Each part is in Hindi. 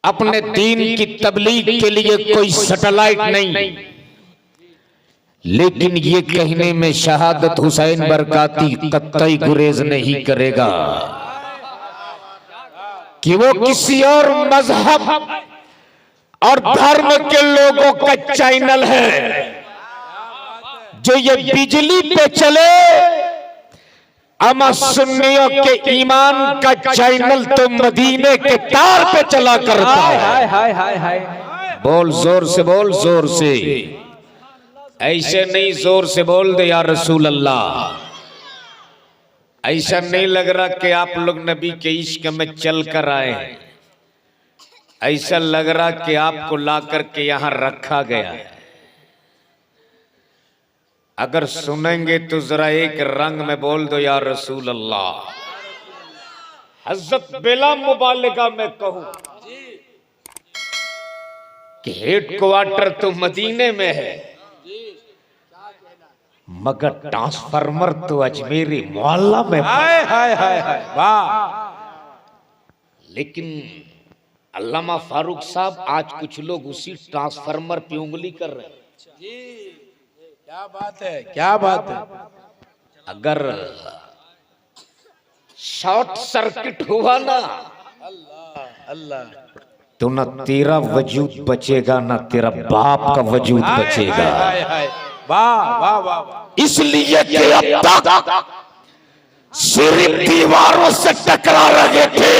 अपने दीन की तबलीग के लिए कोई सैटेलाइट नहीं, लेकिन ये कहने में शहादत हुसैन बरकाती कतई गुरेज नहीं करेगा कि वो किसी और मजहब और धर्म के लोगों का चैनल है जो ये बिजली पे चले। अमा सुन्नियों के ईमान का चैनल तो मदीने के तार पे चला करता है। हाय हाय हाय, बोल जोर से, बोल जोर से, ऐसे नहीं जोर से बोल दे या रसूल अल्लाह। ऐसा नहीं लग रहा कि आप लोग नबी के इश्क में चल कर आए हैं, ऐसा लग रहा कि आपको ला करके यहां रखा गया है। अगर सुनेंगे तो जरा एक रंग में बोल दो या रसूल अल्लाह। हज़रत बिला मुबालिगा में कहूं कि हेडक्वार्टर तो मदीने में है, मगर ट्रांसफार्मर तो अजमेरी मोहल्ला में। हाय हाय हाय हाय, वाह। लेकिन अल्लामा फारूक साहब आज कुछ लोग उसी ट्रांसफार्मर पे उंगली कर रहे हैं। क्या बात है, क्या बात है। अगर शॉर्ट सर्किट हुआ ना अल्लाह, तो न तेरा वजूद बचेगा न तेरा बाप का वजूद बचेगा। हाय हाय, वाह वाह वाह। इसलिए कि अब तक सिर्फ दीवारों से टकरा रहे थे,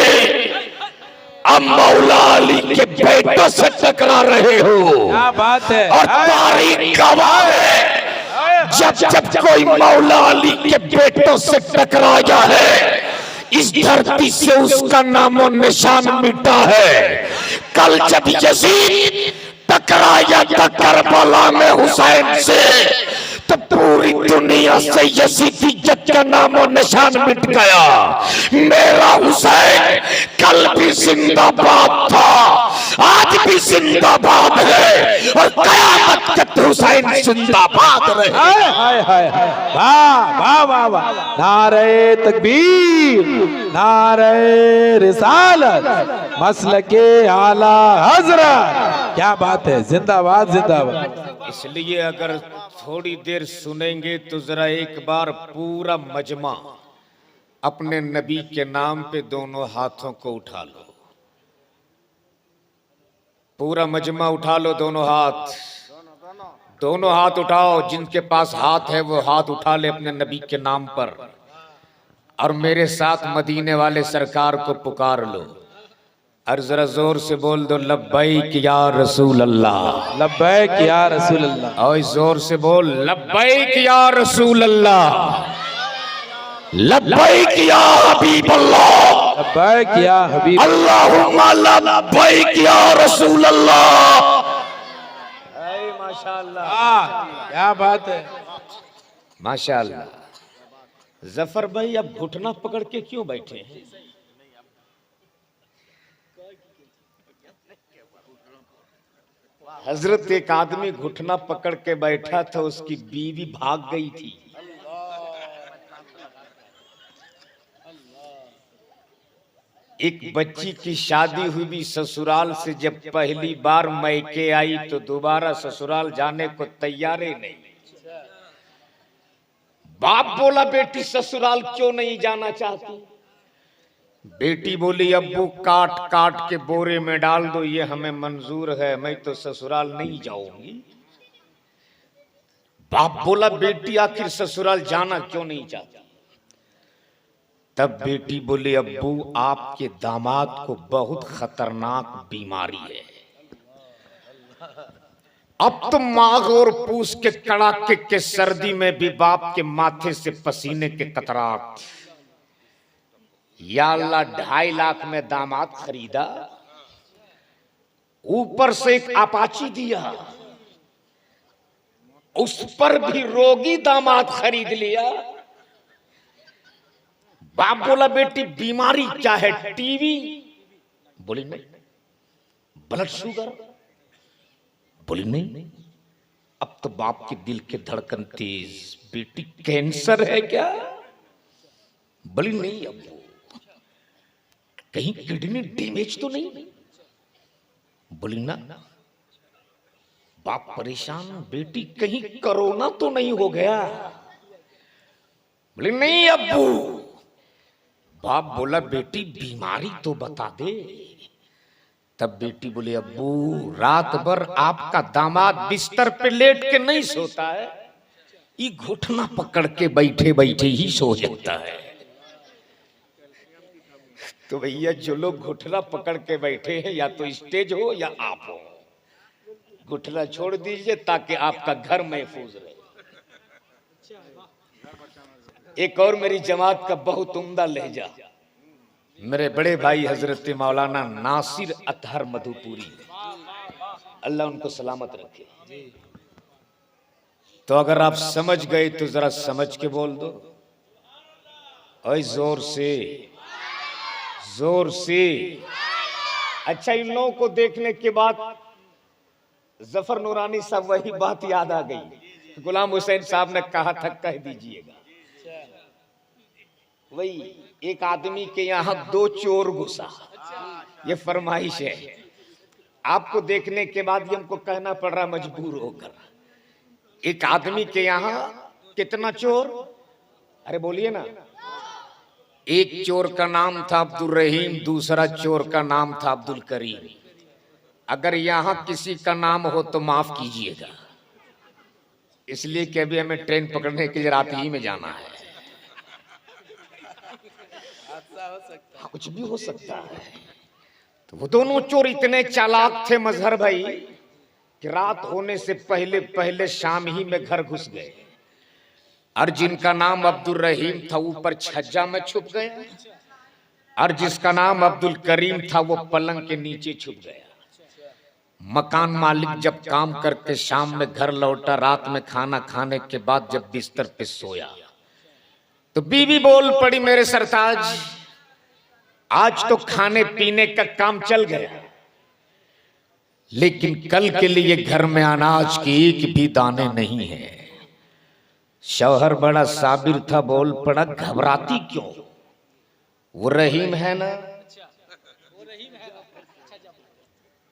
अब मौला अली के बेटों से टकरा रहे हो। क्या बात है। और तारीख गवाह है, जब जब कोई मौला अली के बेटों से टकराया है, इस धरती से उसका नामो निशान मिटा है। कल जब यजीद टकराया था करबला में हुसैन से, तो पूरी दुनिया से यजीदियत का नामो निशान मिट गया। मेरा हुसैन कल भी जिंदाबाद था, आज भी जिंदाबाद है, और कयामत तक हुसैन जिंदाबाद रहे। हाय हाय हाय, वाह वाह वाह वाह। नारे तकबीर, नारे रिसालत, मसलके आला हजरत। क्या बात है, जिंदाबाद जिंदाबाद। इसलिए अगर थोड़ी देर सुनेंगे तो जरा एक बार पूरा मजमा अपने नबी के नाम पे दोनों हाथों को उठा लो। पूरा मजमा उठा लो, दोनों हाथ, दोनों हाथ उठाओ। जिनके पास हाथ है वो हाथ उठा ले अपने नबी के नाम पर, और मेरे साथ मदीने वाले सरकार को पुकार लो, और जरा जोर से बोल दो लब्बैक या रसूल अल्लाह। लब्बैक या रसूल अल्लाह। और जोर से बोल लब्बैक या रसूल अल्लाह, लब्बैक या हबीब अल्लाह, लब्बैक या हबीब अल्लाहुम्मा लब्बैक या रसूल अल्लाह। माशाअल्लाह, क्या बात है। माशाअल्लाह। जफर भाई अब घुटना पकड़ के क्यों बैठे हैं? हजरत एक आदमी घुटना पकड़ के बैठा था, उसकी बीवी भाग गई थी। एक बच्ची की शादी हुई भी ससुराल से, जब पहली बार मैके आई तो दोबारा ससुराल जाने को तैयार ही नहीं। बाप बोला बेटी ससुराल क्यों नहीं जाना चाहती? बेटी बोली अब्बू काट काट के बोरे में डाल दो, ये हमें मंजूर है, मैं तो ससुराल नहीं जाऊंगी। बाप बोला बेटी आखिर ससुराल जाना क्यों नहीं चाहती? तब बेटी बोली अब्बू आपके दामाद को बहुत खतरनाक बीमारी है। अब तो माघ और पूस के कड़ाके के सर्दी में भी बाप के माथे से पसीने के कतरात। या अल्लाह, 2.5 लाख में दामाद खरीदा, ऊपर से एक अपाची दिया, उस पर भी रोगी दामाद खरीद लिया। बाप बोला बेटी बीमारी क्या है? टीवी? बोली नहीं। Blood sugar? बोली नहीं। अब तो बाप के दिल के धड़कन तेज, बेटी कैंसर है क्या? बोली नहीं। अब कहीं किडनी डैमेज तो नहीं? बोली ना बाप परेशान, बेटी कहीं कोरोना तो नहीं हो गया? बोली नहीं अब्बू। बाप बोला बेटी बीमारी तो बता दे। तब बेटी बोली अब्बू रात भर आपका दामाद बिस्तर पे लेट के नहीं सोता है, ये घुटना पकड़ के बैठे बैठे ही सो जाता है। तो भैया जो लोग घुटना पकड़ के बैठे हैं या तो स्टेज हो या आप हो, घुटना छोड़ दीजिए ताकि आपका घर महफूज रहे। एक और मेरी जमात का बहुत उम्दा लहजा, मेरे बड़े भाई हजरत मौलाना नासिर अतहर मधुपुरी, अल्लाह उनको सलामत रखे। तो अगर आप समझ गए तो जरा समझ के बोल दो, ओए जोर से, जोर से। अच्छा, इन लोगों को देखने के बाद जफर नूरानी साहब वही बात याद आ गई, गुलाम हुसैन साहब ने कहा था कह दीजिएगा। वही एक आदमी के यहाँ 2 चोर घुसा, ये फरमाइश है। आपको देखने के बाद ये हमको कहना पड़ रहा मजबूर होकर। एक आदमी के यहाँ कितना चोर? अरे बोलिए ना। एक चोर का नाम था अब्दुल रहीम, दूसरा चोर का नाम था अब्दुल करीम। अगर यहाँ किसी का नाम हो तो माफ कीजिएगा, इसलिए कि अभी हमें ट्रेन पकड़ने के लिए रात ही में जाना है। कुछ भी हो सकता है। तो वो दोनों चोर इतने चालाक थे मजहर भाई कि रात होने से पहले पहले शाम ही में घर घुस गए। और जिनका नाम अब्दुल रहीम था ऊपर छज्जा में छुप गया, और जिसका नाम अब्दुल करीम था वो पलंग के नीचे छुप गया। मकान मालिक जब काम करके शाम में घर लौटा, रात में खाना खाने के बाद जब बिस्तर पे सोया तो बीवी बोल पड़ी, मेरे सरताज आज तो खाने पीने का काम चल गया, लेकिन कल के लिए घर में अनाज के एक भी दाने नहीं है। शौहर बड़ा साबिर था, बोल पड़ा घबराती क्यों, वो रहीम है ना,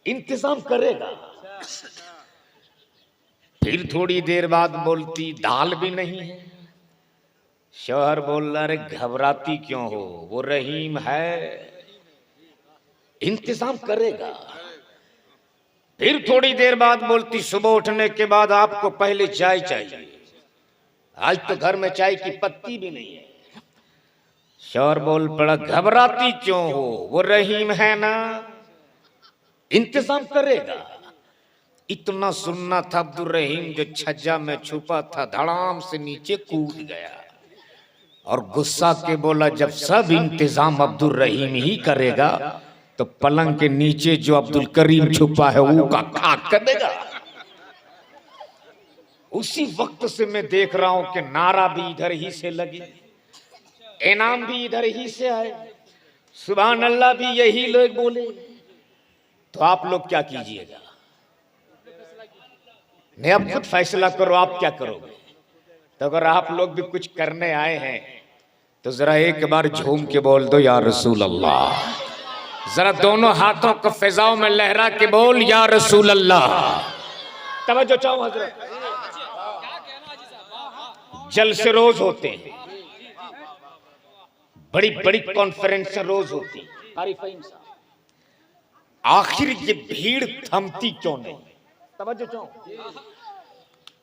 इंतजाम करेगा। फिर थोड़ी देर बाद बोलती दाल भी नहीं है। शौहर बोल रहा, अरे घबराती क्यों हो, वो रहीम है, इंतजाम करेगा। फिर थोड़ी देर बाद बोलती सुबह उठने के बाद आपको पहले चाय चाहिए, आज तो घर में चाय की पत्ती भी नहीं है। शौहर बोल पड़ा घबराती क्यों हो, वो रहीम है ना, इंतजाम करेगा। इतना सुनना था, अब्दुल रहीम जो छज्जा में छुपा था धड़ाम से नीचे कूद गया और गुस्सा के बोला, जब सब इंतजाम अब्दुल रहीम ही करेगा तो पलंग के नीचे जो अब्दुल करीम छुपा है वो का खाक कर देगा। उसी वक्त से मैं देख रहा हूं कि नारा भी इधर ही से लगी, इनाम भी इधर ही से आए, सुभान अल्लाह भी यही लोग बोले। तो आप लोग क्या कीजिएगा? नहीं, अब खुद फैसला करो आप क्या करोगे। तो अगर आप लोग भी कुछ करने आए हैं तो जरा एक बार झूम के बोल दो या रसूल अल्लाह। जरा दोनों हाथों को फिजाओं में लहरा के बोल या रसूल अल्लाह। तवज्जो चाहो हजरत, जलसे रोज होते हैं, बड़ी बड़ी कॉन्फ्रेंस रोज होती हैं, आखिर ये भीड़ थमती क्यों नहीं? तवज्जो चाहो।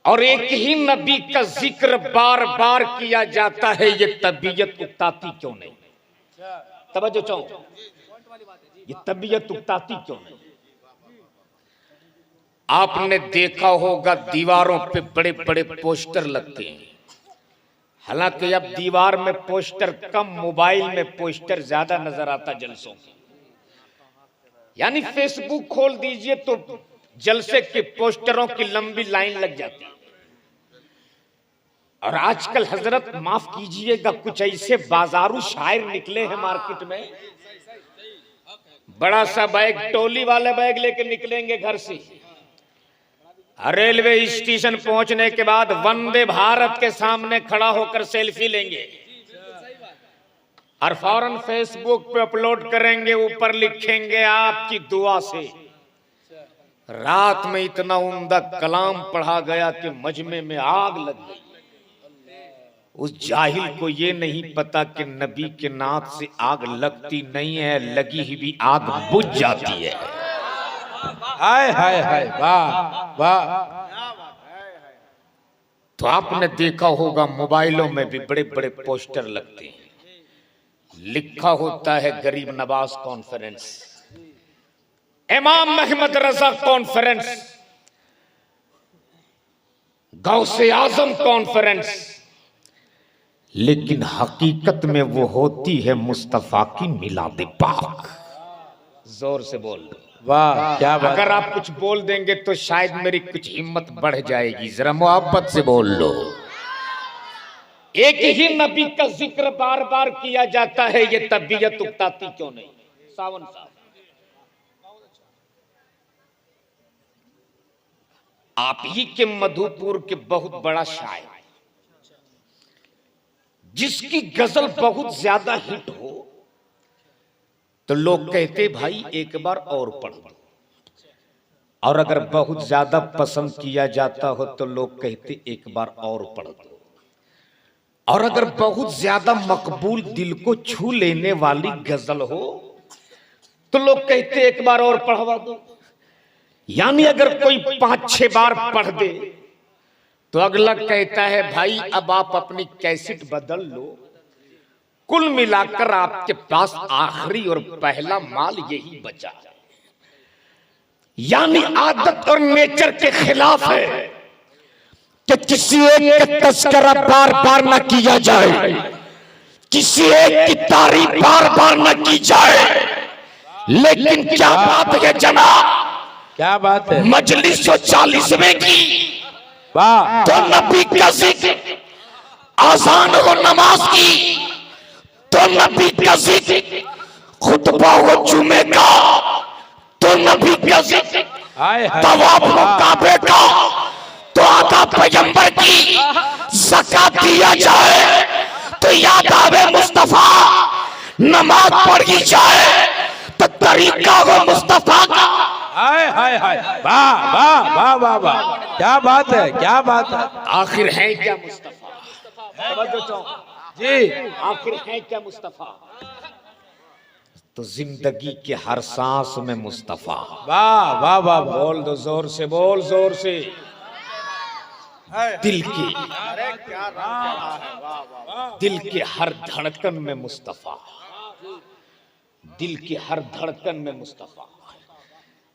और एक ही नबी का जिक्र बार बार किया जाता है, ये तबीयत उकताती क्यों नहीं? तवज्जो चाहो, ये तबीयत उकताती क्यों नहीं? आपने देखा होगा दीवारों पे बड़े बड़े पोस्टर लगते हैं, हालांकि अब दीवार में पोस्टर कम, मोबाइल में पोस्टर ज्यादा नजर आता जलसों के। यानी फेसबुक खोल दीजिए तो जलसे के पोस्टरों की लंबी लाइन लग जाती है। और आजकल हजरत माफ कीजिएगा, कुछ ऐसे बाजारू शायर निकले हैं मार्केट में, बड़ा सा बैग, टोली वाले बैग लेके निकलेंगे घर से, रेलवे स्टेशन पहुंचने के बाद वंदे भारत के सामने खड़ा होकर सेल्फी लेंगे और फौरन फेसबुक पे अपलोड करेंगे, ऊपर लिखेंगे आपकी दुआ से। रात में इतना उम्दा कलाम पढ़ा गया कि मजमे में आग लग गई। उस जाहिल को ये नहीं पता कि नबी के नात से आग लगती नहीं है, लगी ही भी आग बुझ जाती है। हाय हाय हाय, वाह वाह। तो आपने देखा होगा मोबाइलों में भी बड़े बड़े पोस्टर लगते हैं, लिखा होता है गरीब नवाज कॉन्फ्रेंस, इमाम अहमद रजा कॉन्फ्रेंस, गौसे आजम कॉन्फ्रेंस, लेकिन हकीकत में वो होती है मुस्तफा की मिलाद पाक। जोर से बोल दो, वाह क्या बात। अगर आप कुछ बोल देंगे तो शायद मेरी कुछ हिम्मत बढ़ जाएगी। जरा मोहब्बत से बोल लो। एक ही नबी का जिक्र बार बार किया जाता है, ये तबीयत उकताती क्यों नहीं? सावन साहब, आप ही के मधुपुर के बहुत बड़ा शायर, जिसकी गजल बहुत ज्यादा हिट हो तो लोग कहते भाई एक बार और पढ़ दो, और अगर बहुत ज्यादा पसंद किया जाता हो तो लोग कहते एक बार और पढ़ दो, और अगर बहुत ज्यादा मकबूल दिल को छू लेने वाली गजल हो तो लोग कहते एक बार और पढ़वा दो। यानी अगर कोई 5-6 बार पढ़ दे तो अगला कहता है भाई अब आप अपनी कैसेट बदल लो। कुल मिलाकर आपके पास आखिरी और पहला माल यही बचा है। यानी आदत और नेचर के खिलाफ है कि किसी एक का तस्करा बार बार न किया जाए, किसी एक की तारीफ बार बार न की जाए। लेकिन क्या बात है जनाब, क्या बात है। मजलिस 40वें की वाह, तो नबी का जिक्र, आजान हो नमाज की तो नबी का जिक्र, खुतबा हो जुमे का तो नबी का जिक्र, हाय हाय, तवाफ हो काबे का तो आका पैगंबर की, ज़कात दिया जाए तो याद आवे मुस्तफा, नमाज पढ़ी जाए तो तरीका हो मुस्तफा का। हाय हाय हाय, वाह वाह वाह वाह वाह, क्या बात है, क्या बात है। आखिर है क्या मुस्तफा? जी, आखिर है क्या मुस्तफा? तो जिंदगी के हर सांस में मुस्तफा। वाह वाह वाह वाह। बोल दो जोर से, बोल जोर से। दिल के हर धड़कन में मुस्तफा, दिल की हर धड़कन में मुस्तफा।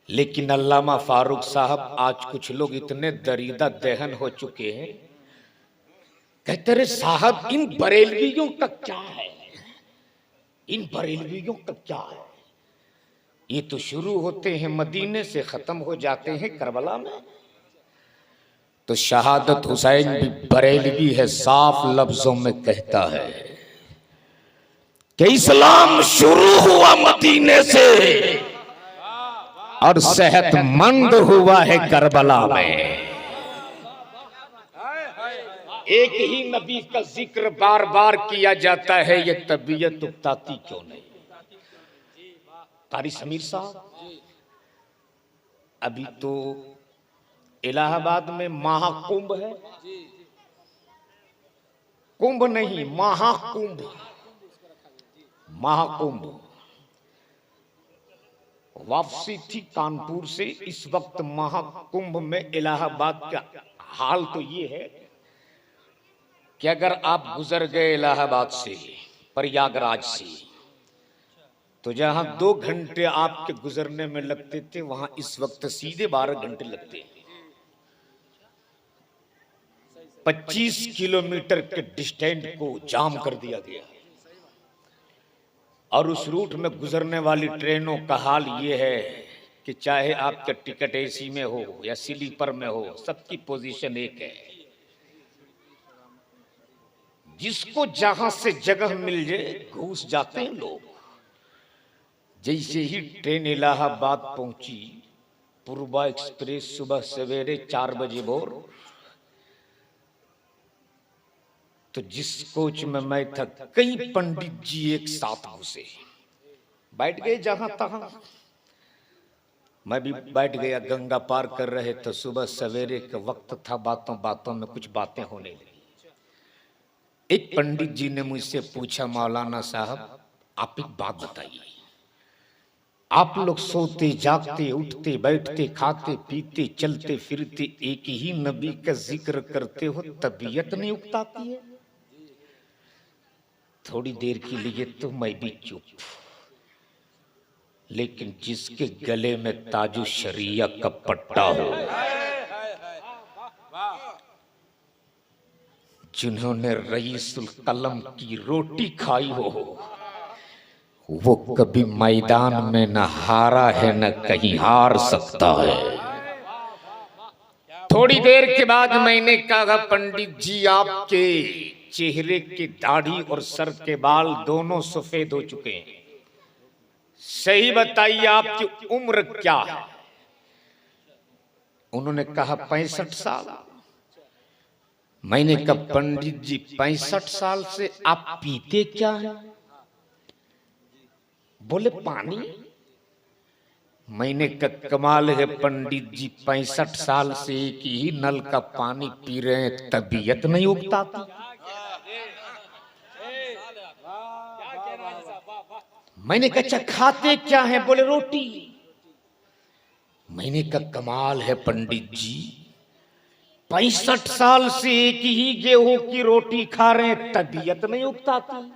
लेकिन अल्लामा फारूक साहब, आज कुछ लोग इतने दरीदा दहन हो चुके हैं, कहते रहे साहब इन बरेलवियों का क्या है, इन बरेलवियों का क्या है। ये तो शुरू होते हैं मदीने से, खत्म हो जाते हैं करबला में। तो शहादत हुसैन भी बरेलवी है, साफ लफ्जों में कहता है कि इस्लाम शुरू हुआ मदीने से और सेहतमंद हुआ है करबला में। एक ही नबी का जिक्र बार बार किया जाता है, ये तबीयत उकताती क्यों नहीं? कारी समीर साहब, अभी तो इलाहाबाद में महाकुंभ है, कुंभ नहीं महाकुंभ, महाकुंभ। वापसी थी कानपुर से, इस वक्त महाकुंभ में इलाहाबाद का हाल तो ये है कि अगर आप गुजर गए इलाहाबाद से, प्रयागराज से, तो जहां 2 घंटे आपके गुजरने में लगते थे, वहां इस वक्त सीधे 12 घंटे लगते हैं। 25 किलोमीटर के डिस्टेंस को जाम कर दिया गया। और उस रूट में गुजरने वाली ट्रेनों का हाल ये है कि चाहे आपका टिकट एसी में हो या स्लीपर में हो, सबकी पोजीशन एक है। जिसको जहां से जगह मिल जाए घुस जाते हैं लोग। जैसे ही ट्रेन इलाहाबाद पहुंची, पूर्वा एक्सप्रेस, सुबह सवेरे 4 बजे भोर, तो जिस कोच में मैं था, कई पंडित जी एक साथ घुसे, बैठ गए जहां तहां। मैं भी बैठ गया, गंगा पार कर रहे तो सुबह सवेरे का वक्त था, बातों बातों में कुछ बातें होने लगी। एक पंडित जी ने मुझसे पूछा, मौलाना साहब आप एक बात बताइए, आप लोग सोते जागते उठते बैठते खाते पीते चलते फिरते एक ही नबी का जिक्र करते हो, तबीयत नहीं उकताती है? थोड़ी देर के लिए तो मैं भी चुप, लेकिन जिसके गले में ताजु शरिया का पट्टा हो, जिन्होंने रईसुल कलम की रोटी खाई हो, वो कभी मैदान में न हारा है न कहीं हार सकता है। थोड़ी देर के बाद मैंने कहा, पंडित जी आपके चेहरे की दाढ़ी और सर के बाल दोनों सफेद हो चुके हैं, सही बताइए आपकी उम्र क्या है? उन्होंने कहा 65 साल। मैंने कहा पंडित जी 65 साल से आप पीते क्या है? बोले पानी। मैंने कहा कमाल है पंडित जी, 65 साल से एक ही नल का पानी पी रहे हैं, तबीयत नहीं उगताती। मैंने कहा अच्छा खाते क्या है? बोले रोटी। मैंने कहा कमाल है पंडित जी, 65 साल से एक ही गेहूं की रोटी खा रहे हैं, तबीयत नहीं उगताती।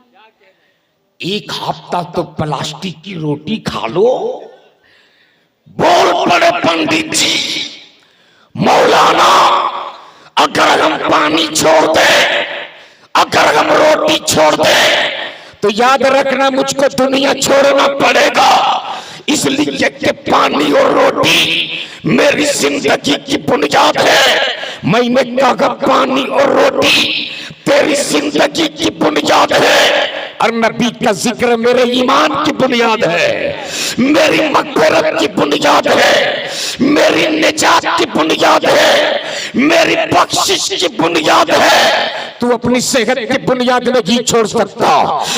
एक हफ्ता तो प्लास्टिक की रोटी खा लो। बोल पड़े पंडित जी, मौलाना अगर हम पानी छोड़ दें, अगर हम रोटी छोड़ दें, तो याद रखना मुझको दुनिया छोड़ना पड़ेगा। इसलिए कि पानी और रोटी मेरी जिंदगी की बुनियाद है। मैंने कहा पानी और रोटी तेरी जिंदगी की बुनियाद है, और नबी का जिक्र मेरे ईमान की बुनियाद है, मेरी मग़फ़िरत की बुनियाद है, मेरी निजात की बुनियाद है, मेरी बख्शिश की बुनियाद है। तू अपनी सेहत की बुनियाद नहीं छोड़ सकता,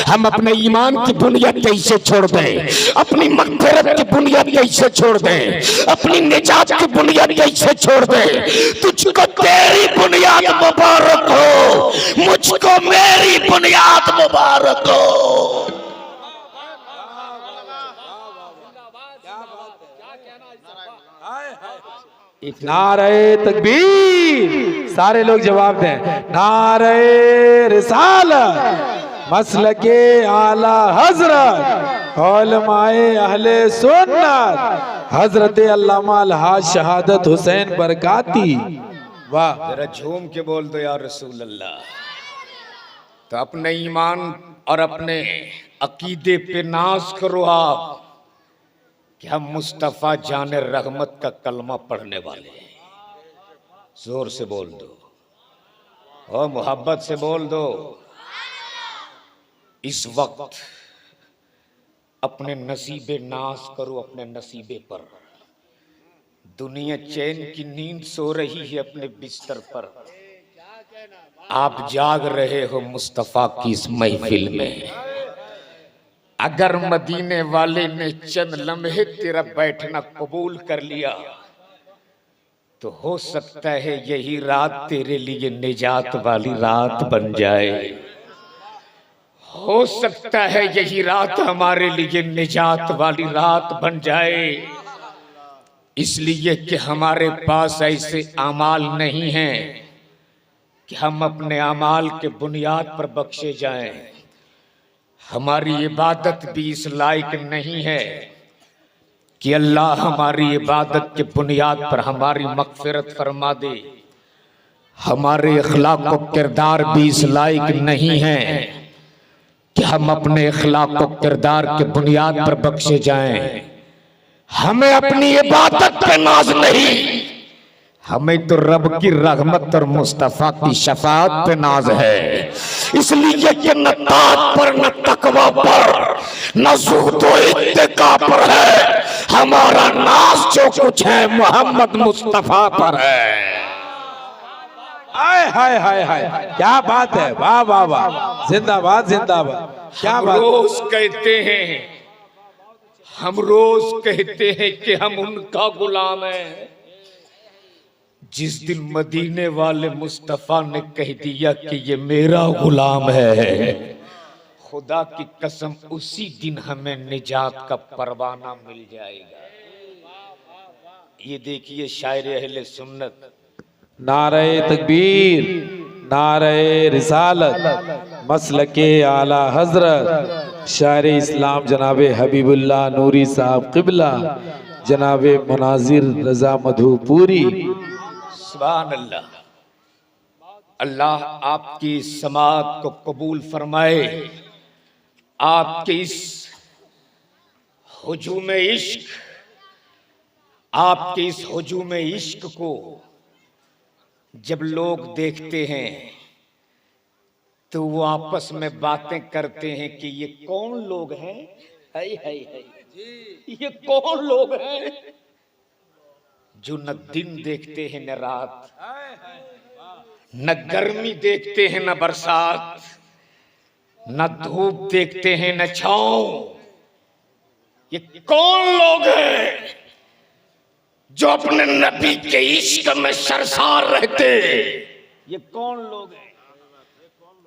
हम अपने ईमान की बुनियाद कैसे छोड़ दें? अपनी मग़फ़िरत की बुनियाद कैसे छोड़ दें? अपनी निजात की बुनियाद कैसे छोड़ दें? तुझको तेरी बुनियाद मुबारक हो, मुझको मेरी बुनियाद मुबारक हो। नारे तकबीर, सारे लोग जवाब दें। नारे रिसालत, मसलके आला हजरत, उलमाए अहले सुन्नत, हजरत अल्लामा अलहाज शहादत हुसैन बरकाती। वाह, जरा झूम के बोल दो या रसूल अल्लाह। तो अपने ईमान और अपने अकीदे पे नाज करो आप कि हम मुस्तफा जाने रहमत का कलमा पढ़ने वाले हैं। जोर से बोल दो और मोहब्बत से बोल दो। इस वक्त अपने नसीबे नाज करो, अपने नसीबे पर। दुनिया चैन की नींद सो रही है अपने बिस्तर पर, आप जाग रहे हो मुस्तफा की इस महफिल में। अगर मदीने वाले ने चंद लम्हे तेरा बैठना कबूल कर लिया, तो हो सकता है यही रात तेरे लिए निजात वाली रात बन जाए। हो सकता है यही रात हमारे लिए निजात वाली रात बन जाए। इसलिए कि हमारे पास ऐसे अमाल नहीं हैं कि हम अपने अमाल के बुनियाद पर बख्शे जाएं। हमारी इबादत भी इस लायक नहीं है कि अल्लाह हमारी इबादत के बुनियाद पर हमारी मग़फ़िरत फरमा दे। हमारे अखलाक व किरदार भी इस लायक नहीं है कि हम अपने अखलाक व किरदार के बुनियाद पर बख्शे जाएं। हमें अपनी इबादत पे नाज नहीं, हमें तो रब की रहमत और मुस्तफा की शफाअत पे नाज है। इसलिए कि न ताक़त पर, न तकवा पर, न ज़ुहद व इत्तिका पर है, हमारा नाज जो कुछ है मोहम्मद मुस्तफा पर है। हाय हाय हाय हाय, क्या बात है, वाह वाह वाह, जिंदाबाद जिंदाबाद, क्या बात। रोज कहते हैं हम रोज कहते हैं कि हम उनका गुलाम हैं। जिस दिन मदीने वाले मुस्तफा ने कह दिया कि ये मेरा गुलाम है, खुदा की कसम उसी दिन हमें निजात का परवाना मिल जाएगा। ये देखिए शायर अहले सुन्नत, नारे तकबीर, नारे रिसालत, मसलके आला हजरत, शायर इस्लाम जनाबे हबीबुल्लाह नूरी साहब क़िबला, जनाबे मुनाजिर रजा मधुपुरी। सुभान अल्लाह। अल्लाह आपकी समात को कबूल फरमाए। आपके इस हुजूम इश्क, आपके इस हुजूम इश्क को जब लोग देखते हैं तो वो आपस में बातें करते हैं कि ये कौन लोग हैं, हाय हाय हाय, ये कौन लोग हैं जो न दिन देखते हैं न रात, न गर्मी देखते हैं न बरसात, न धूप देखते हैं न छांव। ये कौन लोग हैं जो अपने नबी के इश्क में सरसार रहते? ये कौन लोग हैं?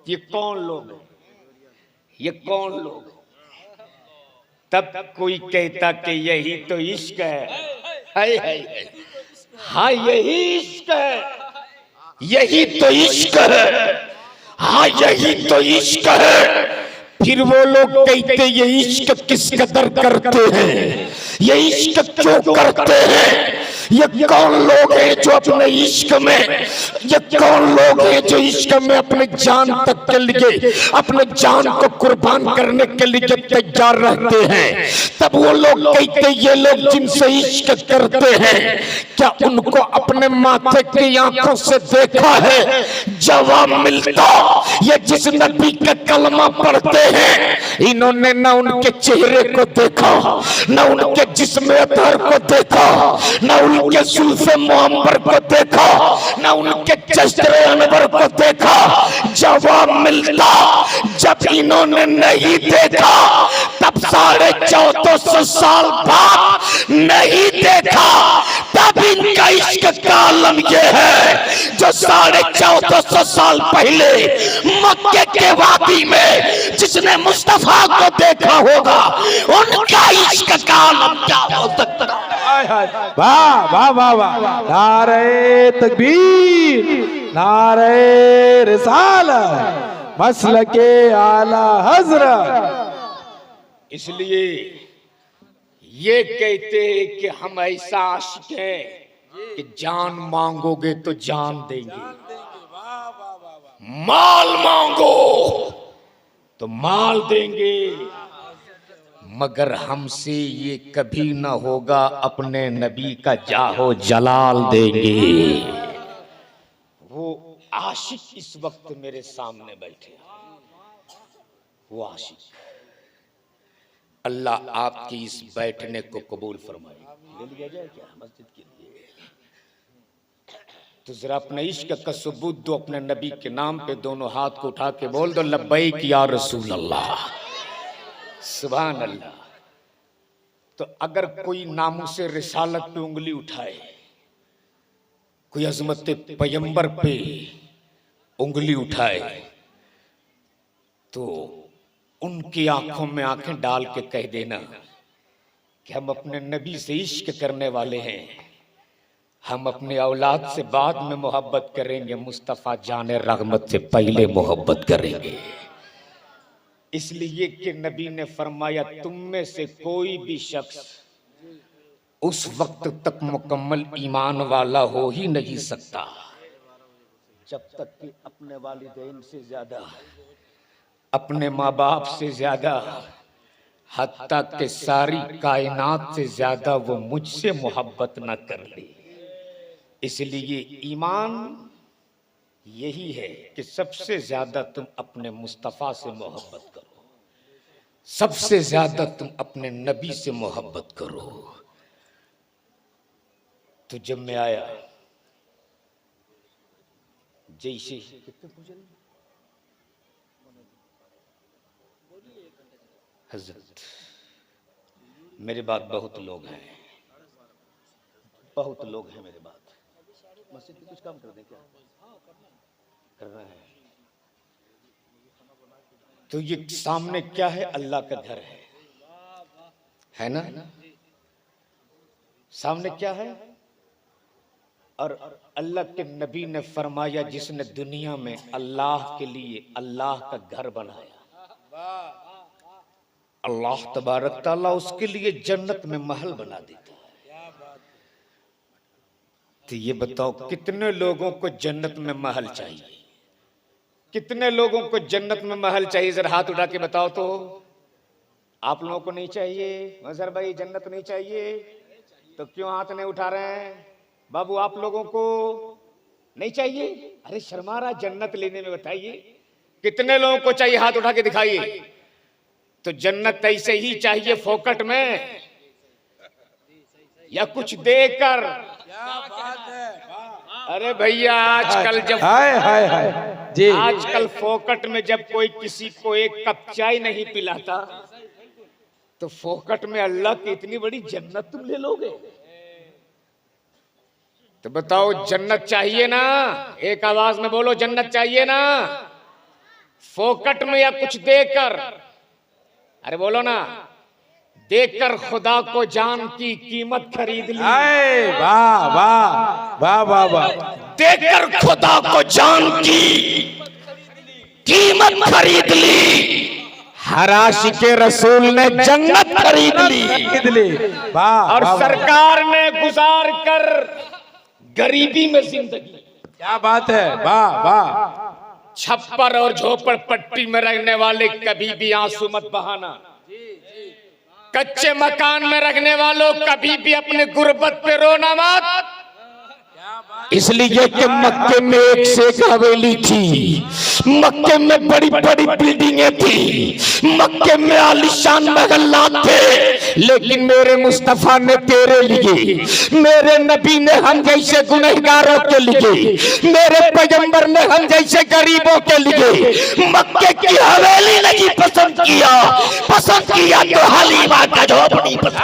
ये कौन लोग हैं? ये कौन लोग हैं? तब कोई कहता कि यही तो इश्क है, हाय हाय हाय, हाँ यही इश्क है, यही तो इश्क है, हाँ यही तो इश्क है। फिर वो लोग कहते ये इश्क किस कदर करते हैं, ये इश्क क्यों करते हैं? ये कौन लोग हैं जो अपने इश्क में, ये कौन लोग हैं जो इश्क में अपने जान तक के लिए, अपने जान को कुर्बान करने के लिए तैयार रहते हैं? तब वो लोग कहते ये लोग जिनसे इश्क करते हैं, क्या उनको अपने माथे की आंखों से देखा है? जवाब मिलता ये जिस नबी का कलमा पढ़ते हैं, इन्होंने न उनके चेहरे को देखा, न उनके जिस्म अतहर को देखा, न उनके जुल्फ़े मुअम्बर को देखा, न उनके चश्मे अनवर को देखा। जवाब मिलता जब इन्होंने नहीं देखा तब 1450 साल बाद नहीं देखा, तब इनका इश्क का आलम यह है जो 1450 साल पहले मक्के के वादी में जिसने मुस्तफा को देखा होगा, उनका इश्क का आलम क्या हो सकता है? वाह वाह वाह वाह, नारे तकबीर, नारे रिसालत, मसलके आला हजरत। इसलिए ये कहते हैं कि हम ऐसा आशिक हैं कि जान मांगोगे तो जान देंगे, माल मांगो तो माल देंगे, मगर हमसे ये कभी ना होगा अपने नबी का जाहो जलाल देंगे। वो आशिक इस वक्त मेरे सामने बैठे, वो आशिक। अल्लाह आपकी इस बैठने को कबूल फरमाए। ले लिया जाए क्या मस्जिद के लिए? तो जरा अपने इश्क का सबूत दो अपने नबी के नाम पे, दोनों हाथ को उठा के बोल दो लब्बैक या रसूल अल्लाह, सुभान अल्लाह। तो अगर कोई नामूसे रिसालत पे उंगली उठाए, कोई अजमत पैगंबर पे उंगली उठाए, तो उनकी आंखों में आंखें डाल के कह देना कि हम अपने नबी से इश्क करने वाले हैं, हम अपने औलाद से बाद में मोहब्बत करेंगे, मुस्तफ़ा जाने रहमत से पहले मोहब्बत करेंगे। इसलिए कि नबी ने फरमाया तुम में से कोई भी शख्स उस वक्त तक मुकम्मल ईमान वाला हो ही नहीं सकता जब तक कि अपने वालिदैन से ज्यादा, अपने माँ बाप से ज्यादा, हत्ता के सारी कायनात से ज्यादा वो मुझसे मोहब्बत न कर ले। इसलिए ईमान यही है कि सबसे ज्यादा तुम अपने मुस्तफ़ा से मोहब्बत करो, सबसे ज्यादा तुम अपने नबी से मोहब्बत करो। तो जब मैं आया, जैसे हजरत मेरी बात बहुत लोग हैं, बहुत लोग हैं मेरी बात। मस्जिद में कुछ काम कर दें क्या? कर रहे हैं। तो ये सामने क्या है? अल्लाह का घर है ना? सामने क्या है? और अल्लाह के नबी ने फरमाया, जिसने दुनिया में अल्लाह के लिए अल्लाह का घर बनाया, अल्लाह तबारक ताला उसके लिए जन्नत में महल बना देता है। तो ये बताओ कितने लोगों को जन्नत में महल चाहिए? कितने लोगों को जन्नत में महल चाहिए? जरा हाथ उठा के बताओ तो। आप लोगों को नहीं चाहिए? मजहर भाई जन्नत नहीं चाहिए तो क्यों हाथ नहीं उठा रहे हैं? बाबू आप लोगों को नहीं चाहिए? अरे शर्मा रहा जन्नत लेने में, बताइए कितने लोगों को चाहिए? हाथ उठा के दिखाइए। तो जन्नत ऐसे ही चाहिए फोकट में या कुछ देकर? क्या बात है। अरे भैया आजकल जब हाय जी, आजकल फोकट में जब कोई किसी को एक कप चाय नहीं पिलाता तो फोकट में अल्लाह की इतनी बड़ी जन्नत तुम ले लोगे? तो बताओ जन्नत चाहिए ना? एक आवाज में बोलो, जन्नत चाहिए ना? फोकट में या कुछ देकर? अरे बोलो ना। देकर खुदा को जान की कीमत खरीद ली। वाह वाह वाह वाह वाह। देकर खुदा को जान की कीमत खरीद ली। हर आशिके रसूल ने जन्नत खरीद ली। वाह। और सरकार ने गुजार कर गरीबी में जिंदगी। क्या बात है। वाह वाह। छप्पर और झोपड़पट्टी में रहने वाले कभी भी आंसू मत बहाना। कच्चे मकान में रहने वालों कभी भी अपने गुर्बत पे रोना मत। इसलिए कि मक्के में एक से एक हवेली थी, मक्के में बड़ी बड़ी बिल्डिंगें थी, मक्के में आलीशान महल्लात थे, लेकिन मेरे मुस्तफा ने तेरे लिए, मेरे नबी ने हम जैसे गुनहगारों के लिए, मेरे पैगंबर ने हम जैसे गरीबों के लिए मक्के की हवेली नहीं पसंद किया तो हलीमा का झोपड़ी पसंद।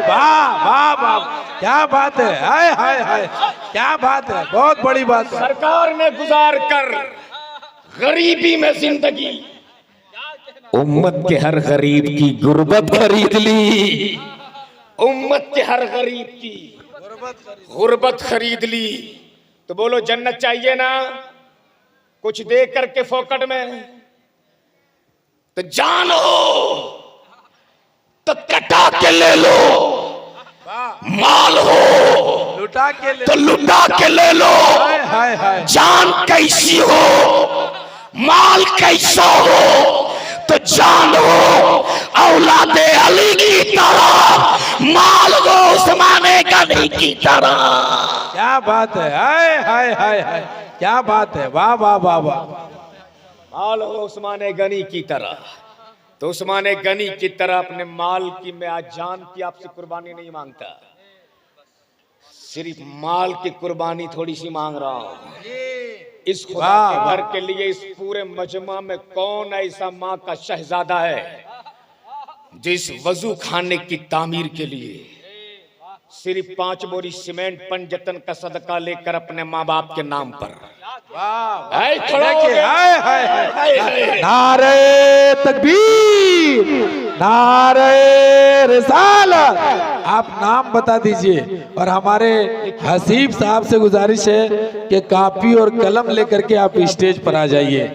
वाह वाह वाह। क्या बात है। हाय हाय हाय। क्या बात है, बहुत बड़ी बात है। सरकार ने गुजार कर गरीबी में जिंदगी, उम्मत के हर गरीब की गुर्बत खरीद ली। उम्मत के हर गरीब की गुर्बत खरीद ली। तो बोलो जन्नत चाहिए ना? कुछ दे करके फोकट में। तो जान हो तो कटा के ले लो, माल हो लुटा के ले, तो लुटा के ले लो। हाय हाय। जान कैसी हो, माल कैसा हो, तो जान हो औलादे अली की तरह, माल हो उस्माने गनी की तरह। क्या बात है। हाय हाय हाय हाय। क्या बात है। वाह वाह वाह वाह। माल हो उस्माने गनी की तरह, तो उस्माने गनी की तरह अपने माल की, मैं आज जान की आपसे कुर्बानी नहीं मांगता, सिर्फ माल की कुर्बानी थोड़ी सी मांग रहा हूं। इस खुदा के घर के लिए इस पूरे मजमा में कौन ऐसा माँ का शहजादा है जो इस वजू खाने की तामीर के लिए सिर्फ 5 बोरी सीमेंट पंजतन का सदका लेकर अपने माँ बाप के नाम पर नारे तकबीर, नारे रिसालत। आप नाम बता दीजिए और हमारे हसीब साहब से गुजारिश है कि कापी और कलम लेकर के आप स्टेज पर आ जाइए।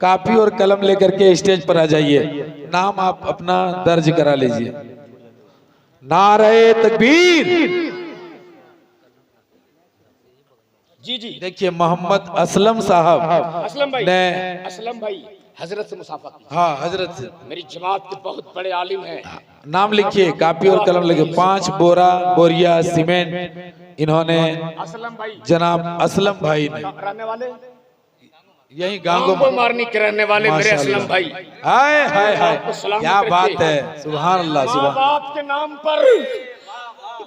कापी और कलम लेकर के स्टेज पर आ जाइए। नाम आप अपना दर्ज करा लीजिए। नारे तकबीर। जी जी देखिए मोहम्मद असलम साहब असलम भाई, ने, असलम भाई हजरत से मुसाफा की। हाँ हजरत से मेरी जमात के बहुत बड़े आलिम हैं। नाम लिखिए, कापी और कलम लिखिए। 5 बोरिया सीमेंट इन्होंने असलम भाई, जनाब असलम भाई ने, रहने वाले यही गांगो गांगो मारनी के रहने वाले मेरे असलम भाई। हाय हाय हाय। आपको सलाम क्या करके बात है। सुभान अल्लाह। माँ सुभान बाप के नाम पर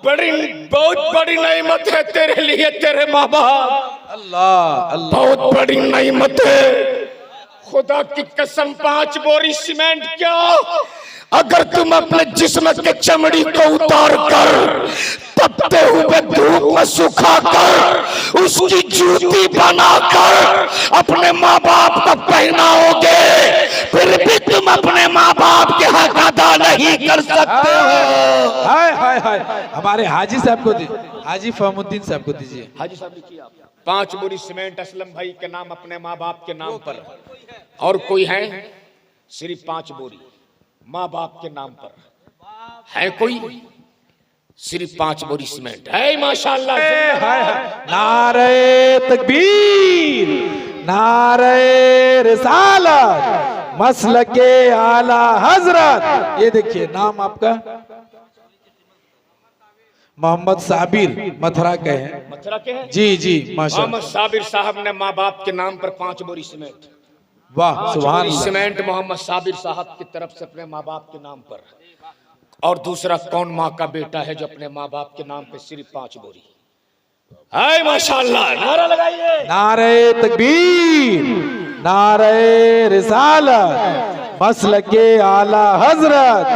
बहुत बड़ी नेमत है तेरे लिए, तेरे माँ बाप अल्लाह अल्लाह। बहुत बड़ी नेमत है। खुदा की कसम 5 बोरी सीमेंट क्या अगर तुम अपने जिस्म के चमड़ी को उतार कर तपते हुए धूप में सुखा कर उसकी जूती बनाकर अपने माँ बाप को पहनाओगे, फिर भी तुम अपने माँ बाप के हक अदा नहीं कर सकते हो। हाय हाय हाय, हमारे हाजी साहब को दीजिए, हाजी फहमुद्दीन साहब को दीजिए। हाजी साहब लिखिए आप। 5 बोरी सीमेंट असलम भाई के नाम अपने माँ बाप के नाम पर, और कोई है? सिर्फ 5 बोरी माँ बाप के नाम पर है कोई? सिर्फ 5 बोरी सीमेंट है। माशाल्लाह। नारे तकबीर, नारे रिसालत, मसलके आला हजरत। ये देखिए नाम आपका मोहम्मद साबिर, मथुरा के हैं। मथुरा के हैं? जी जी माशाल्लाह। मोहम्मद साबिर साहब ने माँ बाप के नाम पर 5 बोरी सीमेंट, वाह सुभान अल्लाह। सीमेंट मोहम्मद साबिर साहब की तरफ से अपने माँ बाप के नाम पर। और दूसरा कौन माँ का बेटा है जो अपने माँ बाप के नाम पे सिर्फ 5 बोरी? हाय माशाल्लाह, नारा लगाइए। नारे तकबीर, नारे रिसालत, मसलके आला हजरत।